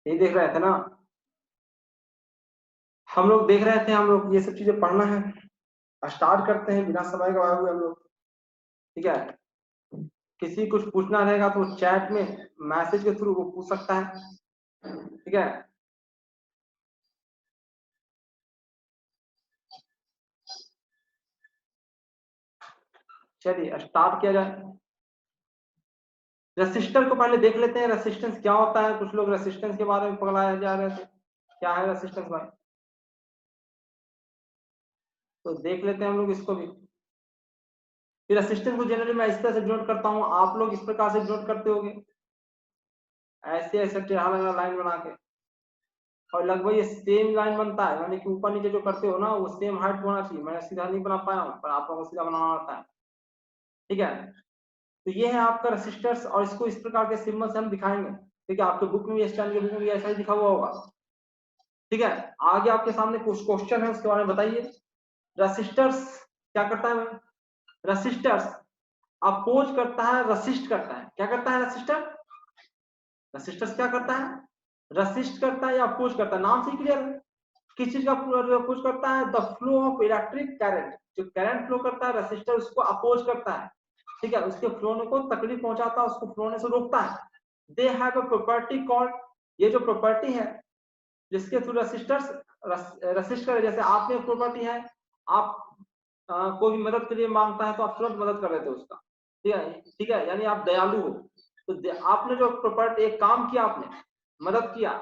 ये देख रहे थे ना, हम लोग देख रहे थे, हम लोग ये सब चीजें पढ़ना है। स्टार्ट करते हैं बिना समय गवाए हुए हम लोग। ठीक है, किसी कुछ पूछना रहेगा तो चैट में मैसेज के थ्रू वो पूछ सकता है। ठीक है, चलिए स्टार्ट किया जाए। रेसिस्टर को पहले देख लेते हैं, रेसिस्टेंस क्या होता है। कुछ लोग रेसिस्टेंस के बारे में पढ़ाया जा रहे थे, क्या है रेसिस्टेंस भाई, तो देख लेते हैं हम लोग इसको भी। फिर रेसिस्टेंस को जनरली मैं इस तरह से डिनोट करता हूँ, आप लोग इस प्रकार से डिनोट करते होंगे, ऐसे ऐसे टेढ़ा लगा लाइन बना के, और लगभग ये सेम लाइन बनता है, यानी कि ऊपर नीचे जो करते हो ना वो सेम हाइट होना चाहिए। मैं सीधा नहीं बना पाया हूँ, पर आप लोगों को सीधा बनाना आता है। ठीक है, तो ये है आपका रेसिस्टर्स, और इसको इस प्रकार के सिंबल से हम दिखाएंगे। ठीक है, आपके बुक में भी, स्टैंड के बुक में भी ऐसा ही लिखा हुआ होगा। ठीक है, आगे आपके सामने कुछ क्वेश्चन है, उसके बारे में बताइए। रेसिस्टर्स क्या करता है भाई? रेसिस्टर्स अपोज करता है, रसिस्ट करता है। क्या करता है रेसिस्टर? रेसिस्टर्स क्या करता है? रसिस्ट करता है या अपोज करता है? नाम से क्लियर है। किस चीज का अपोज करता है? The flow of electric current. जो करंट फ्लो करता है रेसिस्टर उसको अपोज करता है। ठीक है, उसके फ्लो को तकलीफ पहुंचाता है, उसको फ्लो होने से रोकता है। They have a property called, ये जो प्रॉपर्टी है जिसके थ्रू रेसिस्टर्स रेसिस्ट करे, जैसे आपने प्रॉपर्टी है, आप कोई भी मदद के लिए मांगता है तो आप तुरंत मदद कर देते हो उसका। ठीक है, ठीक है, यानी आप दयालु हो। तो आपने जो प्रॉपर्टी, एक काम किया आपने, मदद किया,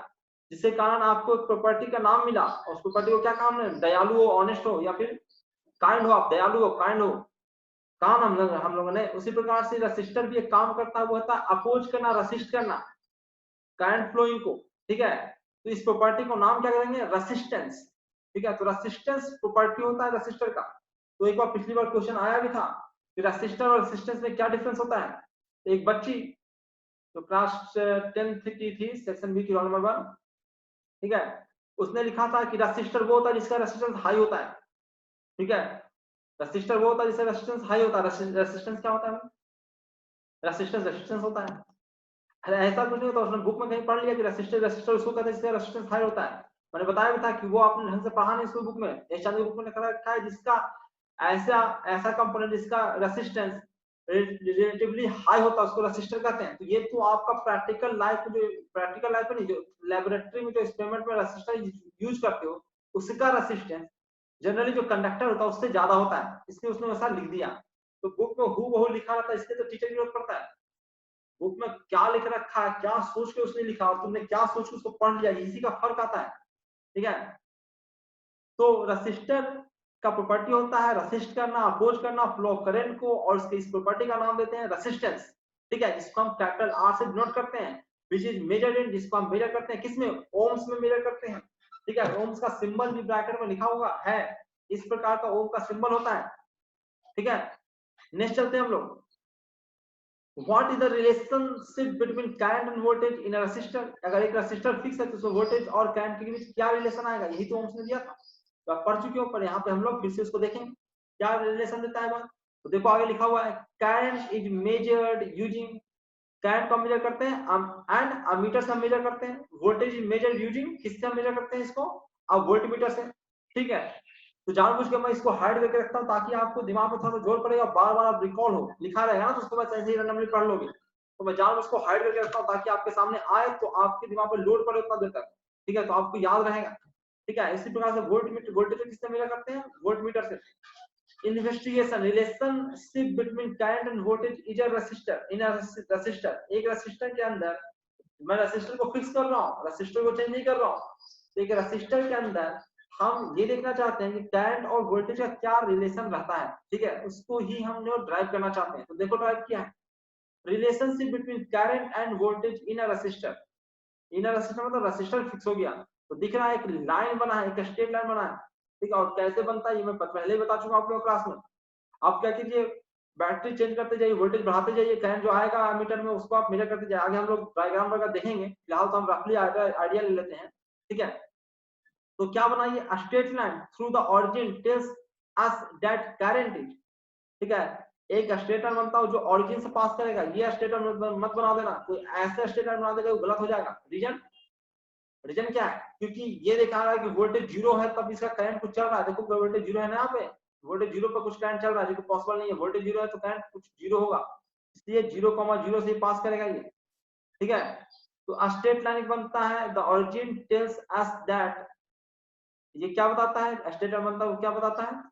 जिसके कारण आपको प्रॉपर्टी का नाम मिला, और उस प्रॉपर्टी को क्या काम है? दयालु हो, ऑनेस्ट हो, या फिर काइंड हो। आप दयालु हो, काइंड हो, काम हम लोगों ने। उसी प्रकार से रेसिस्टर भी एक काम करता है, वो होता है अपोज करना, रेसिस्ट करना करंट फ्लोइंग को। ठीक है, तो इस प्रॉपर्टी को नाम क्या करेंगे? रेसिस्टेंस। ठीक है, तो रेसिस्टेंस प्रॉपर्टी होता है रेसिस्टर का। तो एक बार पिछली बार क्वेश्चन आया भी था कि रेसिस्टर और रेसिस्टेंस में क्या डिफरेंस होता है। एक बच्ची जो क्लास 10th की थी, सेक्शन बी की रोल नंबर 1, ठीक है, उसने लिखा था कि रेसिस्टर वो होता है जिसका रेसिस्टेंस हाई होता है। ठीक है, रेसिस्टर वो होता है जिसका रेसिस्टेंस हाई होता है। रेसिस्टेंस क्या होता है? रेसिस्टेंस रेसिस्टेंस होता है। अरे ऐसा कुछ नहीं होता, उसने बुक में कहीं पढ़ लिया कि रेसिस्टर रेसिस्टर उसको कहते हैं जिसका रेसिस्टेंस हाई होता है। मैंने बताया भी था कि वो आपने ढंग से पढ़ा नहीं इसको बुक में। एचआर की बुक में लिखा रखा है जिसका ऐसा ऐसा कंपोनेंट जिसका रेसिस्टेंस रिलेटिवली हाई होता है उसको रेसिस्टर कहते हैं। तो ये तो आपका प्रैक्टिकल लाइफ में, जो प्रैक्टिकल लाइफ में नहीं, जो लेबोरेटरी में जो एक्सपेरिमेंट में रेसिस्टर यूज करते हो, उसका रेसिस्टेंस जनरली जो कंडक्टर होता है उससे ज्यादा होता है, इसलिए उसने वैसा लिख दिया। तो बुक में हु बहु लिखा रहता है, इसके तो टीचर की जरूरत पड़ता है। बुक में क्या लिख रखा है, क्या सोच के उसने लिखा, और तुमने क्या सोच के उसको पढ़ लिया, इसी का फर्क आता है। ठीक है, तो रेसिस्टर का प्रॉपर्टी होता है रेसिस्ट करना, अपोज करना फ्लो ऑफ करंट को, और इसके इस प्रॉपर्टी का नाम देते हैं रेसिस्टेंस। ठीक है, इसको हम कैपिटल आर से डिनोट करते हैं, विच इज मेजर्ड इन, जिसको हम मेजर करते हैं किसमें? ओम्स में मेजर करते हैं। ठीक है, ओम्स का सिंबल भी ब्रैकेट में लिखा हुआ है, इस प्रकार का ओम का सिंबल होता है। ठीक है, नेक्स्ट चलते हैं हम लोग। What is the relationship between current and voltage in a resistor? अगर एक रेसिस्टर फिक्स है तो उसमें वोल्टेज और करंट के बीच क्या रिलेशन आएगा? यही तो ओम्स ने दिया था, तो आप पढ़ चुके हो, पर यहाँ पे हम लोग फिर से उसको देखेंगे क्या रिलेशन देता है बात। तो देखो आगे लिखा हुआ है, current is measured using, current को मेजर करते हैं एंड अमीटर से हम मेजर करते हैं। वोल्टेज इज मेजर्ड यूजिंग, किससे हम मेजर करते हैं इसको? अब वोल्टमीटर से। ठीक है, तो जानबूझ के मैं इसको हाइड करके रखता हूँ ताकि आपको दिमाग में थोड़ा जोर पड़ेगा, बार बार आप रिकॉल हो, लिखा रहेगा ना तो उसको बस ऐसे ही रैंडमली पढ़ लोगे। तो मैं जानबूझ को हाइड करके रखता हूँ ताकि आपके सामने आए तो आपके दिमाग में लोड पड़े उतना देर तक। ठीक है, तो आपको याद रहेगा। ठीक है, इसी प्रकार से वोल्ट वोल्टेज किससे मेजर करते हैं? वोल्ट मीटर से। Investigation, relationship between current and voltage is a resistor, in a resistor, एक रेसिस्टर के अंदर, मैं रेसिस्टर को फिक्स कर रहा हूँ, रेसिस्टर को चेंज नहीं कर रहा हूँ, तो एक रेसिस्टर के अंदर हम ये देखना चाहते हैं कि करंट और वोल्टेज का क्या रिलेशन रहता है। ठीक है, उसको ही हम ड्राइव करना चाहते हैं। तो देखो ड्राइव क्या है, relationship between current and voltage in a resistor. In a resistor मतलब रेसिस्टर फिक्स हो गया, तो दिख रहा है एक लाइन बना है, एक स्ट्रेट लाइन बना है। ठीक है, और कैसे बनता है ये मैं पहले ही बता चुका आप लोगों क्लास में। आप क्या कीजिए, बैटरी चेंज करते जाइए, वोल्टेज बढ़ाते जाइए, करंट जो आएगा मीटर में उसको आप मेजर करते जाइए। आगे हम लोग डायग्राम वगैरह देखेंगे, फिलहाल तो हम रफली आइडिया ले लेते हैं। ठीक है, तो क्या बनाइए, straight line through the origin tells us that current is. ठीक है, एक स्ट्रेट लाइन बनता है जो ओरिजिन से पास करेगा, ये स्ट्रेट लाइन मत बना देना, कोई ऐसे स्ट्रेट लाइन बना देगा वो गलत हो जाएगा। रीजन, रीजन क्या है? क्योंकि ये दिखा रहा है कि वोल्टेज जीरो है तब इसका करंट कुछ चल रहा है। देखो वोल्टेज जीरो है ना, यहाँ पे वोल्टेज जीरो पर कुछ करंट चल रहा है जो कि पॉसिबल नहीं है। वोल्टेज जीरो है तो करंट कुछ जीरो होगा, इसलिए 0,0 से पास करेगा ये। ठीक है, तो स्ट्रेट लाइन बनता है the origin tells us that, ये क्या बताता है स्ट्रेट लाइन बनता है, वो क्या बताता है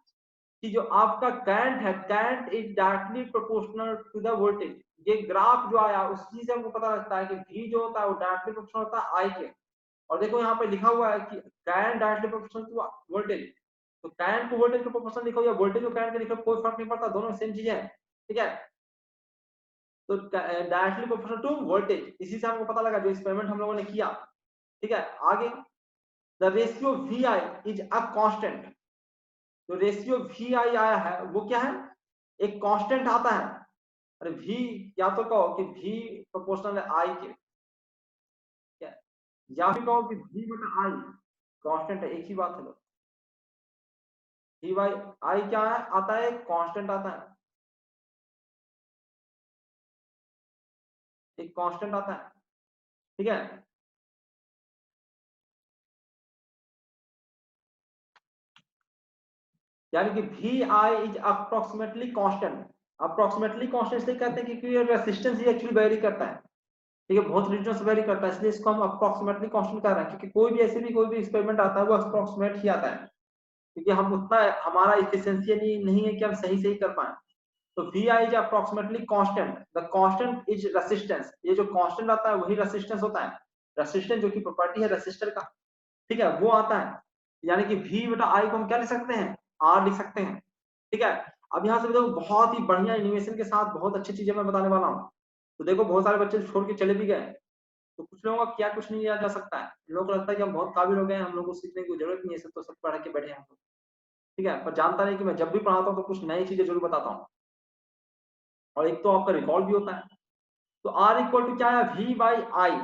कि जो आपका करंट है, current is directly proportional to the voltage. ये ग्राफ जो आया उसी से हमको पता लगता है कि V जो होता है वो डायरेक्टली प्रोपोर्शनल होता है I के। और देखो यहाँ पे लिखा हुआ है कि current directly proportional to voltage, तो करंट को वोल्टेज के प्रोपोर्शनल लिखो या वोल्टेज को करंट के लिखो, कोई फर्क नहीं पड़ता, दोनों सेम चीजें हैं। ठीक है, तो डायरेक्टली प्रोपोर्शनल टू वोल्टेज, इसी से हमको पता लगा जो एक्सपेरिमेंट हम लोगों ने किया। ठीक है, आगे the ratio VI is a constant. तो रेशियो VI आया है वो क्या है, एक कांस्टेंट आता है। अरे V या तो कहो कि V प्रोपोर्शनल है I के, क्या या फिर कहो कि V बटा I कांस्टेंट है, एक ही बात है। V बाई I क्या है, आता है कांस्टेंट आता है, एक कांस्टेंट आता है। ठीक है, यानी कि VI is approximately constant. Approximately constant इसलिए कहते हैं क्योंकि ये रेजिस्टेंस ही एक्चुअली वेरी करता है। ठीक है, बहुत रीजन से वेरी करता है, इसलिए इसको हम अप्रोक्सीमेटली कांस्टेंट कर रहे हैं। क्योंकि कोई भी ऐसे भी कोई भी एक्सपेरिमेंट आता है वो अप्रोक्सीमेट ही आता है, क्योंकि हम उतना हमारा एफिशिएंसी नहीं है कि हम सही सही कर पाए। तो VI is approximately constant, the constant is resistance. ये जो कांस्टेंट आता है वही रेजिस्टेंस होता है। रेजिस्टेंस जो कि प्रॉपर्टी है रेजिस्टर का, ठीक है, वो आता है। यानी कि V बटा I को हम क्या लिख सकते हैं, R लिख सकते हैं। ठीक है, अब यहाँ से देखो बहुत ही बढ़िया एनिमेशन के साथ बहुत अच्छी चीजें मैं बताने वाला हूँ। तो देखो बहुत सारे बच्चे छोड़ के चले भी गए, तो कुछ लोगों का क्या कुछ नहीं किया जा सकता है। लोगों को लगता है कि हम बहुत काबिल हो गए हैं, हम लोग को सीखने की जरूरत नहीं है, सब तो सब पढ़ के बैठे हैं हम लोग। ठीक है, पर जानता नहीं कि मैं जब भी पढ़ाता हूँ तो कुछ नई चीजें जरूर बताता हूँ, और एक तो आपका रिकॉल भी होता है। तो R इक्वल टू क्या है, V बाई आई।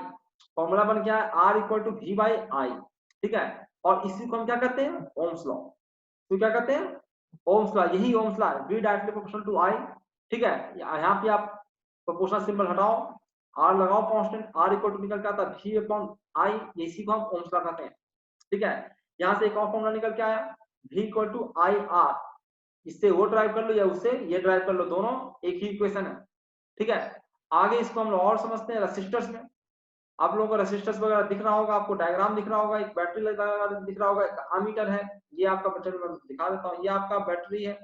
फॉर्मूला बन गया है R equal to V by I. ठीक है, और इसी को हम क्या कहते हैं, ओम्स लॉ। तो क्या कहते हैं, ओम्स लॉ, यही ओम्स लॉ है, V directly proportional to I। ठीक है, यहाँ पे आप प्रोपोर्शनल सिंबल हटाओ, R लगाओ कांस्टेंट, R इक्वल टू निकल के आता है V अपॉन I, इसी को हम ओम्स लॉ कहते हैं। ठीक है, यहाँ से एक और फॉर्मूला निकल के आया V इक्वल टू IR, इससे वो ड्राइव कर लो या उससे ये ड्राइव कर लो, दोनों एक ही इक्वेशन है। ठीक है, आगे इसको हम लोग और समझते हैं रेसिस्टर्स में। आप लोगों को रेसिस्टर्स वगैरह दिख रहा होगा, आपको डायग्राम दिख रहा होगा, एक बैटरी लगा दिख रहा होगा, एक अमीटर है, ये आपका बटन में दिखा देता हूँ, ये आपका बैटरी है,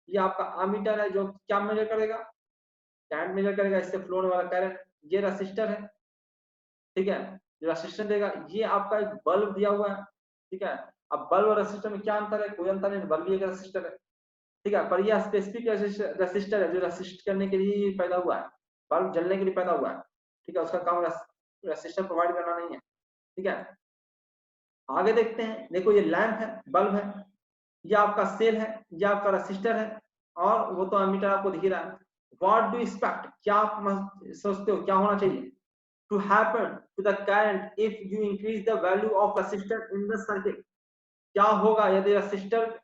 ये आपका अमीटर है जो क्या मेजर करेगा, करंट मेजर करेगा, इससे फ्लो होने वाला करंट। ये रेसिस्टर है, ठीक है, जो रेसिस्टर देगा। ये आपका एक बल्ब दिया हुआ है। ठीक है, अब बल्ब और रेसिस्टर में क्या अंतर है, कोई अंतर नहीं, बल्ब भी एक रेसिस्टर है। ठीक है, पर ये स्पेसिफिक रेसिस्टर है जो रेसिस्ट करने के लिए पैदा हुआ है, बल्ब जलने के लिए पैदा हुआ है। ठीक है, उसका काम रेसिस्टर प्रोवाइड करना नहीं है। ठीक है, आगे देखते हैं, देखो ये लैंप है, बल्ब है, ये आपका सेल है, ये आपका रेसिस्टर है, और वो तो अमीटर आपको दिख ही रहा है। व्हाट डू एक्सपेक्ट, क्या आप सोचते हो क्या होना चाहिए, to happen to the current if you increase the value of resistor in the circuit. क्या होगा यदि रेसिस्टर,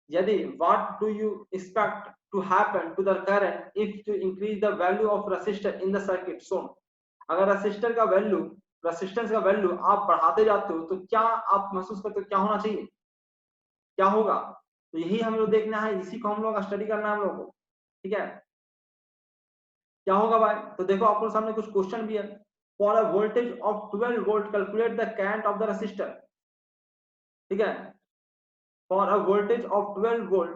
यदि what do you expect to happen to the current if you increase the value of resistor in the circuit shown। अगर resistor का value, resistance का value आप बढ़ाते जाते हो तो क्या आप महसूस करते हो क्या होना चाहिए, क्या होगा। तो यही हम लोग देखना है, इसी को हम लोग स्टडी करना है हम लोग को। ठीक है, क्या होगा भाई, तो देखो आप लोग सामने कुछ क्वेश्चन भी है। For a voltage of 12 volt calculate the current of the resistor. ठीक है, for a voltage of 12 volt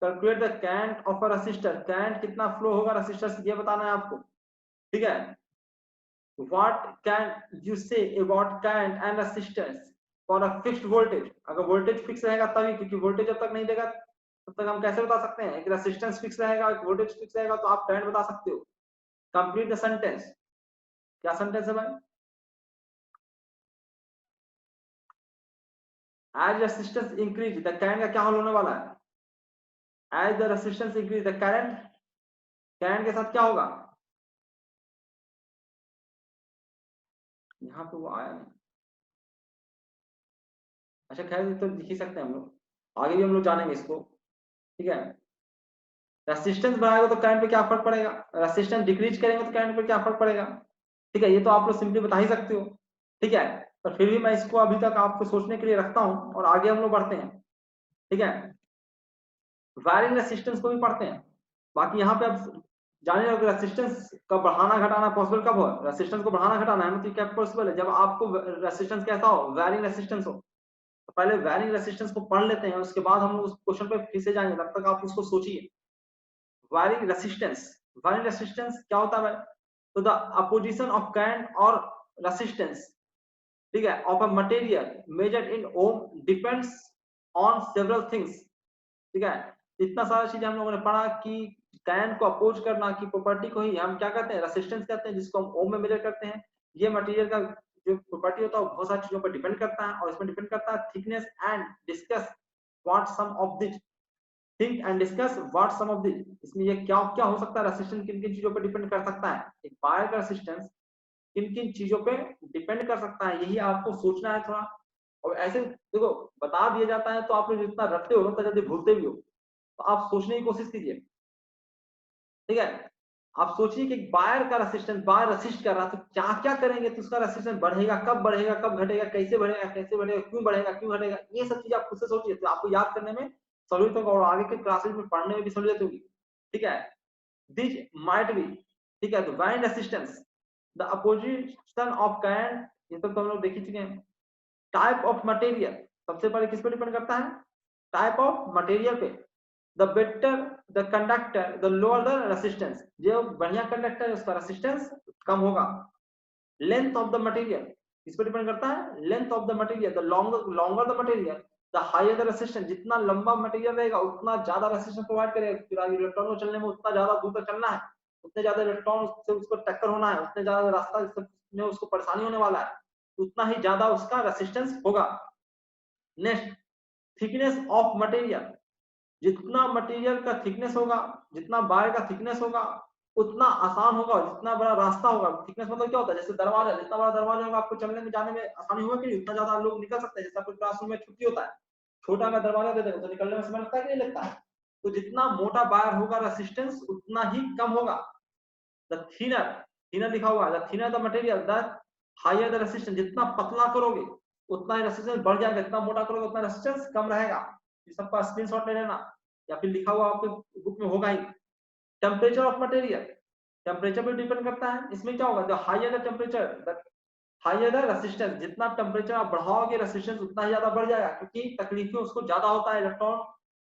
calculate the current of a resistor। current कितना फ्लो होगा रेसिस्टर से ये बताना है आपको। ठीक है, what can you say about current and resistance for a fixed voltage। अगर वोल्टेज फिक्स रहेगा तभी, क्योंकि वोल्टेज जब तक नहीं देगा तब तक हम कैसे बता सकते हैं, एक रेसिस्टेंस फिक्स रहेगा, एक वोल्टेज फिक्स रहेगा, तो आप करंट बता सकते हो। कंप्लीट द सेंटेंस, क्या सेंटेंस है भाई, as resistance increase the current का क्या हल होने वाला है, as the resistance increase the current, current के साथ क्या होगा, यहाँ पे वो आया नहीं। अच्छा खैर तो लिख ही सकते हैं हम लोग, आगे भी हम लोग जानेंगे इसको। ठीक है, रेसिस्टेंस बढ़ाएगा तो करंट पे क्या फर्क पड़ेगा, रेसिस्टेंस डिक्रीज करेंगे तो करंट पे क्या फर्क पड़ेगा। ठीक है, ये तो आप लोग सिंपली बता ही सकते हो। ठीक है, पर फिर भी मैं इसको अभी तक आपको सोचने के लिए रखता हूँ और आगे हम लोग बढ़ते हैं। ठीक है, वायरिंग रेसिस्टेंस को भी पढ़ते हैं। बाकी यहाँ पे अब जाने लगे रेसिस्टेंस का बढ़ाना घटाना पॉसिबल कब हो, रेसिस्टेंस को बढ़ाना घटाना है मतलब क्या पॉसिबल है, जब आपको रेसिस्टेंस कैसा हो, वायरिंग रेसिस्टेंस हो। तो पहले वायरिंग रेसिस्टेंस को पढ़ लेते हैं, उसके बाद हम लोग उस क्वेश्चन पे फिर से जाएंगे, तब तक आप उसको सोचिए। वायरिंग रेसिस्टेंस क्या होता है? तो द अपोजिशन ऑफ करंट और रेसिस्टेंस, ठीक है, of a material measured in ohm depends on several things. ठीक है, इतना सारा चीज हम लोगों ने पढ़ा कि करंट को अपोज करना की प्रॉपर्टी को ही हम क्या कहते हैं, रेसिस्टेंस कहते हैं, जिसको हम ओम में मेजर करते हैं। ये मटेरियल का जो प्रॉपर्टी होता है वो बहुत सारी चीजों पर डिपेंड करता है, और इसमें डिपेंड करता है thickness and discuss what sum of this, think and discuss what sum of this. इसमें ये क्या क्या हो सकता है, रेसिस्टेंस किन किन चीजों पर डिपेंड कर सकता है, एक वायर का रेसिस्टेंस किन किन चीजों पे डिपेंड कर सकता है, यही आपको सोचना है थोड़ा। और ऐसे देखो बता दिया जाता है तो आप लोग जितना रखते हो उतना जल्दी भूलते भी हो, तो आप सोचने की कोशिश कीजिए। ठीक है, आप सोचिए कि वायर का रेसिस्टेंस, वायर रेसिस्ट कर रहा, तो क्या क्या करेंगे तो उसका रेसिस्टेंस बढ़ेगा, कब घटेगा, कैसे बढ़ेगा, क्यों घटेगा, ये सब चीज आप खुद से सोचिए, तो आपको याद करने में सहूलियत होगा और आगे के क्लासेस में पढ़ने में भी सहूलियत होगी। ठीक है, दिस माइट बी, ठीक है, तो wire resistance the opposition of current, ये तो हम लोग देख ही चुके हैं। टाइप ऑफ मटेरियल, सबसे पहले किस पे डिपेंड करता है, टाइप ऑफ मटेरियल पे। The better the conductor the lower the resistance, जो बढ़िया कंडक्टर है उसका रेसिस्टेंस कम होगा। लेंथ ऑफ द मटेरियल, इस पर डिपेंड करता है, length of the material the longer the material the higher the resistance, जितना लंबा मटेरियल रहेगा उतना ज्यादा रेसिस्टेंस प्रोवाइड करेगा। इलेक्ट्रॉन को चलने में उतना ज्यादा दूर तक चलना है, उतने ज्यादा इलेक्ट्रॉन से उसको टक्कर होना है, उतने ज्यादा रास्ता में उसको परेशानी होने वाला है, उतना ही ज्यादा उसका रेसिस्टेंस होगा। नेक्स्ट, थिकनेस ऑफ मटेरियल, जितना मटेरियल का थिकनेस होगा, जितना वायर का थिकनेस होगा उतना आसान होगा, जितना बड़ा रास्ता होगा। थिकनेस मतलब क्या होता है, जैसे दरवाजा, जितना बड़ा दरवाजा होगा आपको चलने में जाने में आसानी होगा कि उतना ज्यादा लोग निकल सकते हैं। जैसे आपको क्लासरूम में छुट्टी होता है, छोटा का दरवाजा दे देगा तो निकलने में समय लगता है कि नहीं लगता है। तो जितना मोटा वायर होगा रेसिस्टेंस उतना ही कम होगा। द थिनर, थिनर लिखा हुआ है, the thinner the material the higher the resistance, जितना पतला करोगे उतना ही रेसिस्टेंस बढ़ जाएगा, जितना मोटा करोगे उतना रेसिस्टेंस कम रहेगा। ये सबका स्क्रीनशॉट ले लेना, या फिर लिखा हुआ आपके बुक में होगा ही। टेम्परेचर ऑफ मटेरियल, टेम्परेचर पे डिपेंड करता है। इसमें क्या होगा, the higher the temperature the higher the resistance, जितना टेम्परेचर आप बढ़ाओगे रेसिस्टेंस उतना ही ज्यादा बढ़ जाएगा, क्योंकि तकलीफें उसको ज्यादा होता है, इलेक्ट्रॉन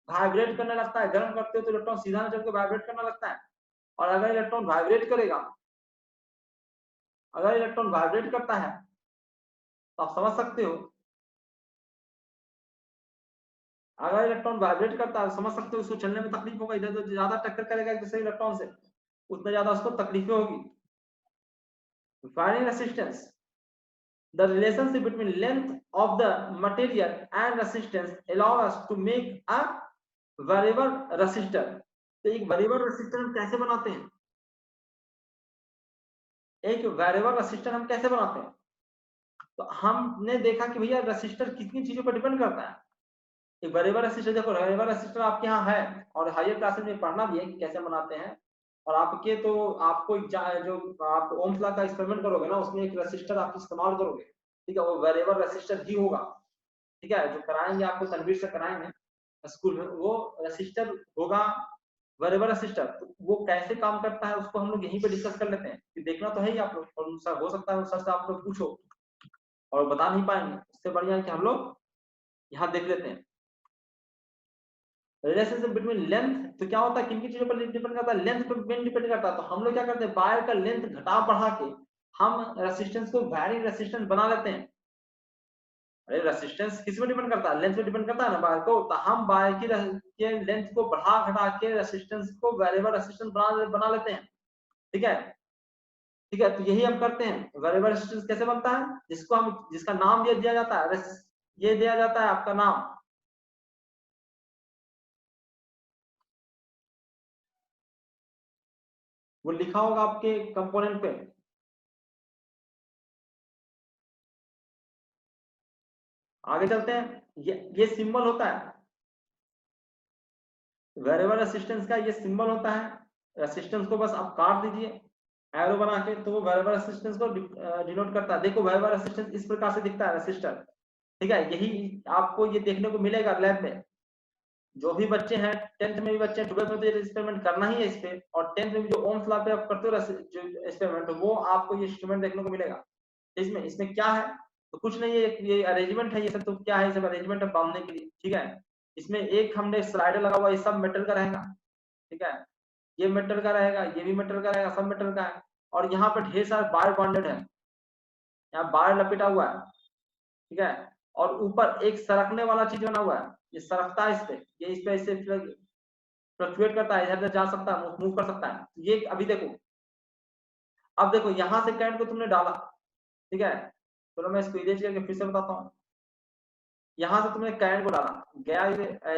वाइब्रेट करने लगता है, गर्म करते हो तो इलेक्ट्रॉन सीधा चल के वाइब्रेट करने लगता है। और अगर इलेक्ट्रॉन वाइब्रेट करेगा, अगर इलेक्ट्रॉन वाइब्रेट करता है तो आप समझ सकते हो, अगर इलेक्ट्रॉन वाइब्रेट करता है समझ सकते हो उसको चलने में तकलीफ होगा, इधर उधर ज्यादा टक्कर करेगा एक दूसरे इलेक्ट्रॉन से, उतना ज्यादा उसको तकलीफें होगी। Wiring resistance, the relationship between length of the material and resistance allow us to make a variable resistor। तो एक वेरिएबल रेसिस्टर हम कैसे बनाते हैं, एक वेरिएबल रेसिस्टर हम कैसे बनाते हैं, तो हमने देखा कि भैया रेसिस्टर कितनी चीजों पर डिपेंड करता है। एक वेरिएबल रेसिस्टर, देखो वेरिएबल रेसिस्टर आपके यहाँ है और हायर क्लासेस में पढ़ना भी है कि कैसे बनाते हैं। और आपके तो आपको जो आप ओम्स लॉ का एक्सपेरिमेंट करोगे ना, उसमें एक रेसिस्टर आप इस्तेमाल करोगे, ठीक है, वो वेरिएबल रेसिस्टर ही होगा। ठीक है, जो कराएंगे आपको तनवीर से कराएंगे स्कूल में, वो रेसिस्टर होगा, वेरिएबल रेसिस्टर। तो वो कैसे काम करता है उसको हम लोग यहीं पे डिस्कस कर लेते हैं, कि देखना तो है ही आप लोग, और उनसे हो सकता है सर से आप लोग पूछो और बता नहीं पाएंगे, उससे बढ़िया है कि हम लोग यहाँ देख लेते हैं। रिलेशनशिप बिटवीन लेंथ, तो क्या होता है किन किन चीजों पर डिपेंड करता है, लेंथ पर मेन डिपेंड करता है। तो हम लोग क्या करते हैं, वायर का लेंथ घटा बढ़ा के हम रेसिस्टेंस को वैरिंग रेसिस्टेंस बना लेते हैं। अरे रेसिस्टेंस किस पे डिपेंड करता है, लेंथ पे डिपेंड करता है ना वायर को, तो हम वायर की के लेंथ को बढ़ा घटा के रेसिस्टेंस को वेरिएबल रेसिस्टेंस बना लेते हैं। ठीक है, ठीक है, तो यही हम करते हैं। वेरिएबल रेसिस्टेंस कैसे बनता है, जिसको हम जिसका नाम ये दिया जाता है, ये दिया जाता है आपका नाम, वो लिखा होगा आपके कंपोनेंट पे। आगे चलते हैं, ये सिंबल होता है वेरिएबल रेसिस्टेंस का, ये सिंबल होता है। रेसिस्टेंस को बस आप काट दीजिए, एरो बना के, तो वो वेरिएबल रेजिस्टेंस को डिनोट करता है। देखो वेरिएबल रेजिस्टेंस इस प्रकार से दिखता है रेजिस्टर, ठीक है। यही आपको ये देखने को मिलेगा लैब में। जो भी बच्चे हैं 10th में भी बच्चे 12th में भी एक्सपेरिमेंट करना ही है इस पे, और 10th में भी जो ओम्स लॉ पे आप करते हो जो एक्सपेरिमेंट, वो आपको ये इंस्ट्रूमेंट देखने को मिलेगा। इसमें क्या है, तो कुछ नहीं है, ये अरेंजमेंट है, ये सब तो क्या है, सब अरेंजमेंट है बांधने के लिए, ठीक है। इसमें एक हमने स्लाइडर लगा हुआ है, ये सब मेटल का रहेगा, ठीक है। ये मेटल का रहेगा, ये भी मेटल का रहेगा, सब मेटल का है। और यहाँ पे ढेर सारा वायर बॉन्डेड है, यहाँ वायर लपेटा हुआ है, ठीक है। और ऊपर एक सरकने वाला चीज बना हुआ है, ये सरकता है इस पे, ये इस पे ऐसे फ्लक्चुएट करता है, इधर जा सकता है, मूव कर सकता है। ये अभी देखो, अब देखो यहाँ से करंट को तुमने डाला, ठीक है। चलो मैं इसको इरेज करके फिर से बताता हूँ। यहाँ से तुमने करंट को डाला, गया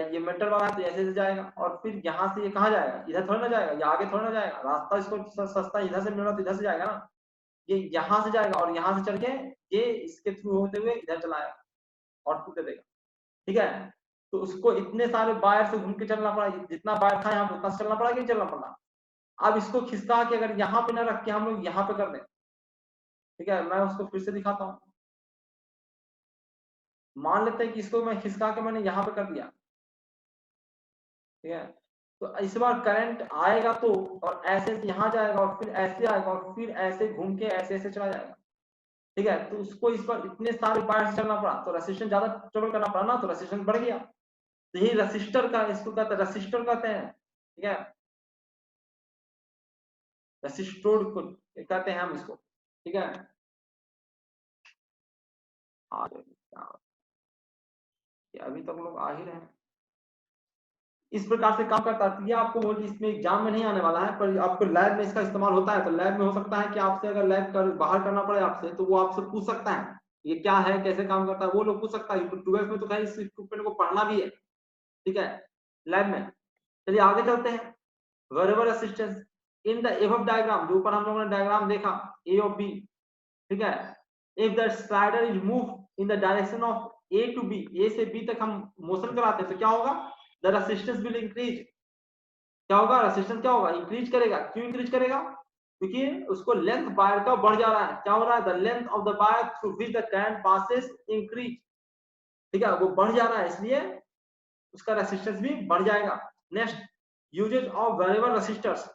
ये मेटल वाला है, तो ऐसे से जाएगा, और फिर यहाँ से ये कहाँ जाएगा, इधर थोड़ा ना जाएगा, ये आगे थोड़ा ना जाएगा, रास्ता इसको सस्ता इधर से मिल रहा तो इधर से जाएगा ना। ये यहाँ से जाएगा और यहाँ से चल के ये इसके थ्रू होते हुए इधर चलाएगा, आउटपुट दे देगा, ठीक है। तो उसको इतने सारे वायर से घूम के चलना पड़ा, जितना वायर था यहाँ पे उतना चलना पड़ा कि नहीं चलना पड़ा। अब इसको खिसका के अगर यहाँ पे ना रख के हम लोग यहाँ पे कर दें, ठीक है, मैं उसको फिर से दिखाता हूँ। मान लेते हैं कि इसको मैं खिसका के मैंने यहाँ पे कर दिया, ठीक है। तो इस बार करंट आएगा तो, और ऐसे यहाँ जाएगा और फिर ऐसे आएगा और फिर ऐसे घूम के ऐसे ऐसे चला जाएगा, ठीक है। तो उसको इस बार इतने सारे वायर से चलना पड़ा, तो रेसिस्टेंस ज्यादा ट्रेवल करना पड़ा ना, तो रेसिस्टेंस बढ़ गया। तो यही रेसिस्टर का, इसको कहते हैं रेसिस्टर कहते हैं, ठीक है। रेसिस्टोर को कहते हैं हम इसको, ठीक है। अभी तक लोग आ ही रहे हैं। इस प्रकार से काम करता है। ये आपको बोल, इसमें एग्जाम में नहीं आने वाला है, पर आपको लैब में इसका इस्तेमाल होता है। तो लैब में हो सकता है कि आपसे अगर लैब कर बाहर करना पड़े आपसे, तो वो आपसे पूछ सकता है ये क्या है, कैसे काम करता है, वो लोग पूछ सकता है। 12th में तो खैर इस इक्विपमेंट को पढ़ना भी है, ठीक है, लैब में। चलिए आगे चलते हैं। Variable resistance in the above diagram, जो ऊपर हम लोगों ने डायग्राम देखा ए और बी, ठीक है। If the slider is move in the direction of A to B, A से बी तक हम मोशन कराते हैं, तो क्या होगा, द रेजिस्टेंस विल इंक्रीज। क्या होगा, रेजिस्टेंस क्या होगा, इंक्रीज करेगा। क्यों इंक्रीज करेगा, क्योंकि उसको लेंथ वायर का बढ़ जा रहा है। क्या हो रहा है, the length of the wire through which the current passes increase, ठीक है, वो बढ़ जा रहा है, इसलिए उसका रेजिस्टेंस भी बढ़ जाएगा। Next, usages of variable resistors.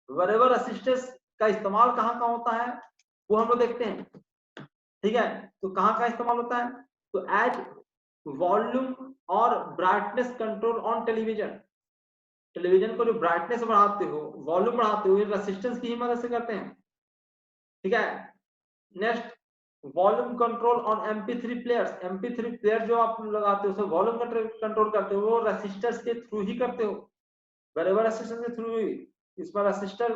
Variable resistance का इस्तेमाल कहाँ कहाँ होता है, वो हम लोग देखते हैं, ठीक है। तो कहाँ का इस्तेमाल होता है, तो एज वॉल्यूम और brightness control on television. Television को जो ब्राइटनेस बढ़ाते हो, वॉल्यूम बढ़ाते हो, ये रेजिस्टेंस की ही मदद से करते हैं, ठीक है। Next, volume control on MP3 players. MP3 player जो आप लगाते हो, उसमें वॉल्यूम कंट्रोल करते हो, वो रेसिस्टर्स के थ्रू ही करते हो, वेरिएबल रेसिस्टर के थ्रू ही। इसमें रेसिस्टर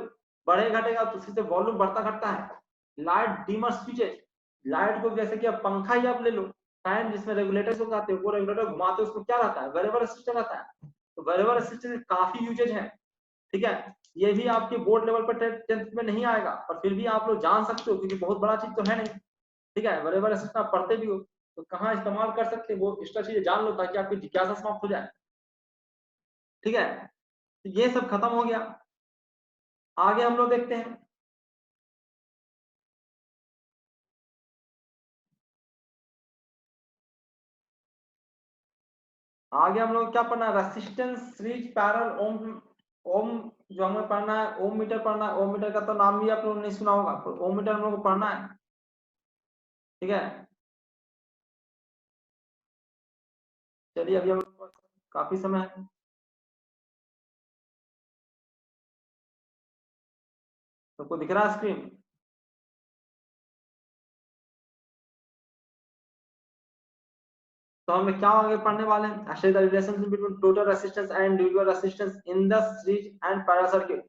बढ़े घटेगा तो उससे वॉल्यूम बढ़ता घटता है। लाइट डिमर स्विचेज, लाइट को जैसे कि आप पंखा ही आप ले लो, फैन जिसमें रेगुलेटर को कहते हो, वो रेगुलेटर घुमाते हो, उसमें क्या रहता है, वेरिएबल रेसिस्टर रहता है। तो वेरिएबल रेसिस्टर काफी यूजेज है, ठीक है। ये भी आपके बोर्ड लेवल पर 10th में नहीं आएगा, पर फिर भी आप लोग जान सकते हो, क्योंकि बहुत बड़ा चीज तो है नहीं, ठीक है। वेरिएबल रेसिस्टर आप पढ़ते भी हो, तो कहाँ इस्तेमाल कर सकते हैं वो एक्स्ट्रा चीजें जान लो, ताकि आपकी जिज्ञासा समाप्त हो जाए, ठीक है। तो ये सब खत्म हो गया। आगे हम लोग देखते हैं, आगे हम लोग क्या पढ़ना है, रेसिस्टेंस सीरीज पैरेलल ओम। ओम जो हमें पढ़ना है, ओम मीटर पढ़ना है। ओम मीटर का तो नाम भी आप लोगों ने नहीं सुना होगा, तो ओम मीटर हम लोग को पढ़ना है, ठीक है। चलिए अभी हम लोग को काफी समय है। सबको दिख रहा है स्क्रीन। तो हम क्या आगे पढ़ने वाले हैं, actually the relationship between total resistance and individual resistance in the series and parallel circuit.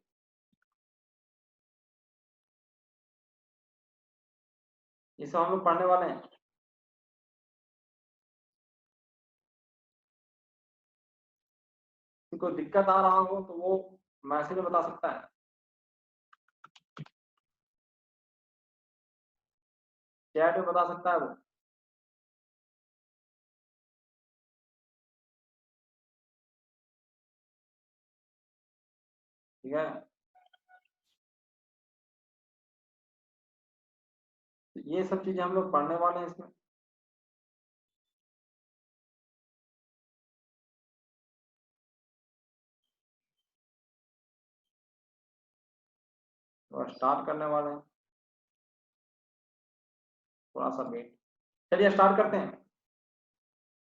ये सब हम लोग पढ़ने वाले हैं। किसी को दिक्कत आ रहा हो तो वो मैसेज में बता सकता है, चैट में बता सकता है वो। ठीक है। तो ये सब चीजें हम लोग पढ़ने वाले हैं इसमें। और स्टार्ट करने वाले हैं, थोड़ा सा वेट। चलिए स्टार्ट करते हैं।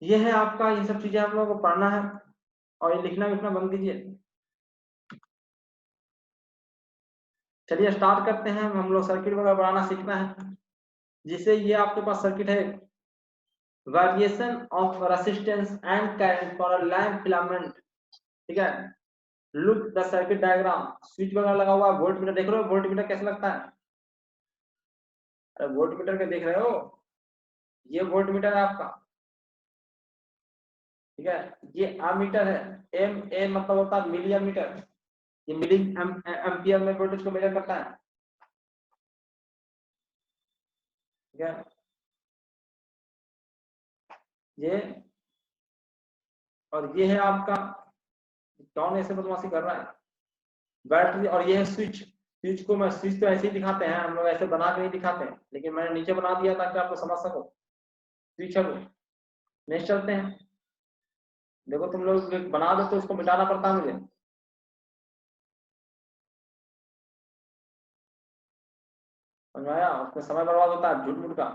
ये है आपका, ये सब चीजें आप लोगों को पढ़ना है और ये लिखना लिखना बंद कीजिए। चलिए स्टार्ट करते हैं। हम लोग सर्किट वगैरह बनाना सीखना है, जिससे ये आपके पास सर्किट है, variation of resistance and current for a lamp filament. ठीक है, look the circuit diagram. Switch वगैरह लगा हुआ है, वोल्ट मीटर देख रहे हो, वोल्ट मीटर कैसा लगता है? अरे वोल्ट मीटर के देख रहे हो, ये वोल्ट मीटर है आपका। ठीक है, ये एमीटर है, एम ए मतलब होता है मिली एमीटर, ये मिली एम्पियर में वोल्टेज को मेजर करता है। ठीक है, ये और ये है आपका, कौन ऐसे बदमाशी कर रहा है, बैटरी। और ये है स्विच। स्विच को मैं, स्विच तो ऐसे ही दिखाते हैं हम लोग, ऐसे बना के नहीं दिखाते हैं, लेकिन मैंने नीचे बना दिया ताकि आपको समझ सको। स्विच है वो। नेक्स्ट चलते हैं। देखो तुम लोग बना दो तो उसको मिटाना पड़ता है मुझे। समझ में आया? उसमें समय बर्बाद होता है झूठ मूठ का।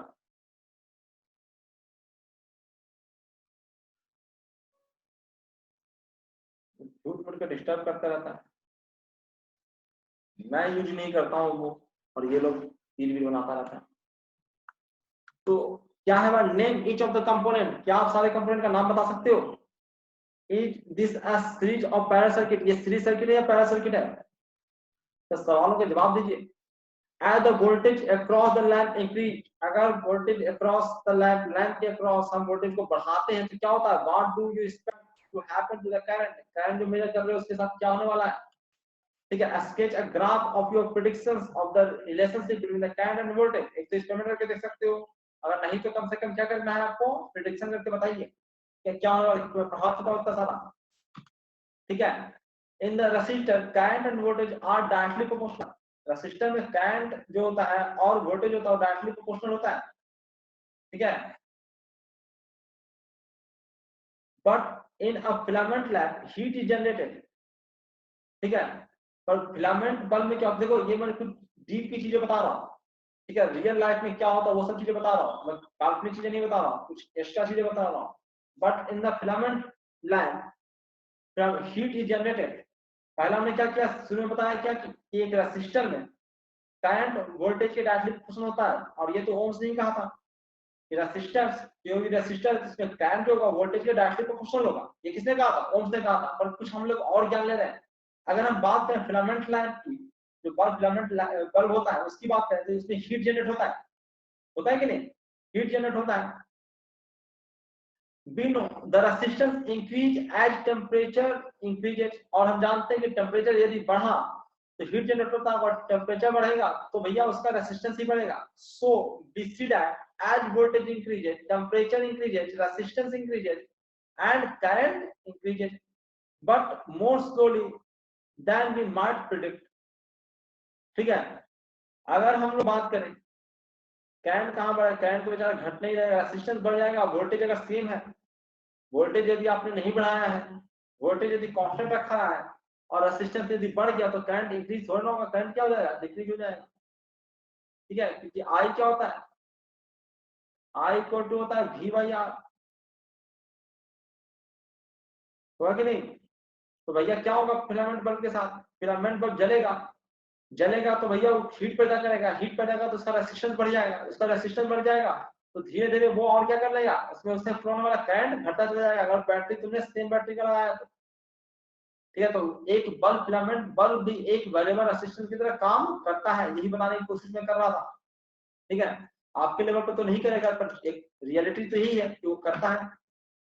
झूठ मूठ के डिस्टर्ब करता रहता है। मैं यूज नहीं करता हूँ वो, और ये लोग रील भी बनाता रहता है। तो क्या है, name each of the component. क्या आप सारे कंपोनेंट का नाम बता सकते हो? Is this a series of parallel circuit. ये सीरीज सर्किट है या पैरेलल सर्किट है? तो सवालों के जवाब दीजिए। As the voltage across the lamp increase, अगर voltage across the lamp के across हम voltage को बढ़ाते हैं तो क्या होता है? What do you expect to happen to the current? current जो मेजर कर रहे हो उसके साथ क्या होने वाला है? ठीक है, sketch a graph of your predictions of the relationship between the current and voltage। एक तो एक्सपेरिमेंट करके देख सकते हो, अगर नहीं तो कम से कम क्या करना है आपको, प्रिडिक्शन करके बताइए कि क्या होने वाला है, प्रभाव होता है सारा। ठीक है, in the resistor current and voltage are directly proportional. Resistor में करंट जो होता है और वोल्टेज होता है डायरेक्टली प्रोपोर्शनल होता है। ठीक है, but in a filament lamp heat is generated. ठीक है, पर फिलामेंट बल्ब में क्या, देखो ये मैं कुछ डीप की चीजें बता रहा हूँ। ठीक है, रियल लाइफ में क्या होता है वो सब चीजें बता रहा हूँ, मैं काल्पनिक चीजें नहीं बता रहा हूँ, कुछ एक्स्ट्रा चीजें बता रहा हूँ। But in the filament lamp heat is generated. पहला हमने क्या किया, शुरू में बताया क्या कि एक रेसिस्टर में करंट वोल्टेज के डायरेक्टली प्रोपोर्शनल होता है, और ये तो ओम्स नहीं कहा था कि रेसिस्टेंस, क्योंकि रेसिस्टर जिसमें करंट होगा वोल्टेज के डायरेक्टली प्रोपोर्शनल होगा। ये किसने कहा था? ओम्स ने कहा था। पर कुछ हम लोग और ज्ञान ले रहे हैं। अगर हम बात करें फिलामेंट लैम्प की, जो बल्ब फिलामेंट बल्ब होता है उसकी बात करें तो इसमें हीट जनरेट होता है कि नहीं? हीट जनरेट होता है। we know the resistance increase as temperature increases। और हम जानते हैं कि टेम्परेचर यदि बढ़ा तो हीट जनरेट होता है, और टेम्परेचर बढ़ेगा तो भैया उसका रेसिस्टेंस ही बढ़ेगा। सो we see that as voltage increases, temperature increases, resistance increases and current increases, but more slowly than we might predict। ठीक है, अगर हम लोग बात करें करंट कहाँ बढ़ा, करंट तो बेचारा घट नहीं रहेगा, रेसिस्टेंस बढ़ जाएगा। वोल्टेज अगर सेम है, वोल्टेज यदि आपने नहीं बढ़ाया है, वोल्टेज यदि कांस्टेंट रखा है और रेजिस्टेंस यदि बढ़ गया तो करंट इंक्रीज थोड़ा ना होगा, करंट क्या हो जाएगा, डिक्रीज हो जाएगा। ठीक है, क्योंकि आई क्या होता है, आई इक्वल टू होता है वी बाई आर, होगा कि नहीं? तो भैया क्या होगा फिलामेंट बल्ब के साथ, फिलामेंट बल्ब जलेगा, जलेगा तो भैया वो हीट पैदा करेगा, हीट पैदा करेगा तो उसका रेजिस्टेंस बढ़ जाएगा, उसका रेजिस्टेंस बढ़ जाएगा तो धीरे धीरे वो और क्या कर लेगा, उसमें उससे फ्लो होने वाला करंट घटता चला जाएगा। अगर बैटरी तुमने सेम बैटरी का लगाया तो ठीक है, तो एक बल्ब फिलामेंट बल्ब भी एक वेरिएबल रेजिस्टेंस की तरह काम करता है, यही बताने की कोशिश में कर रहा था। ठीक है, आपके लेवल पे तो नहीं करेगा पर एक रियलिटी तो यही है कि वो करता है।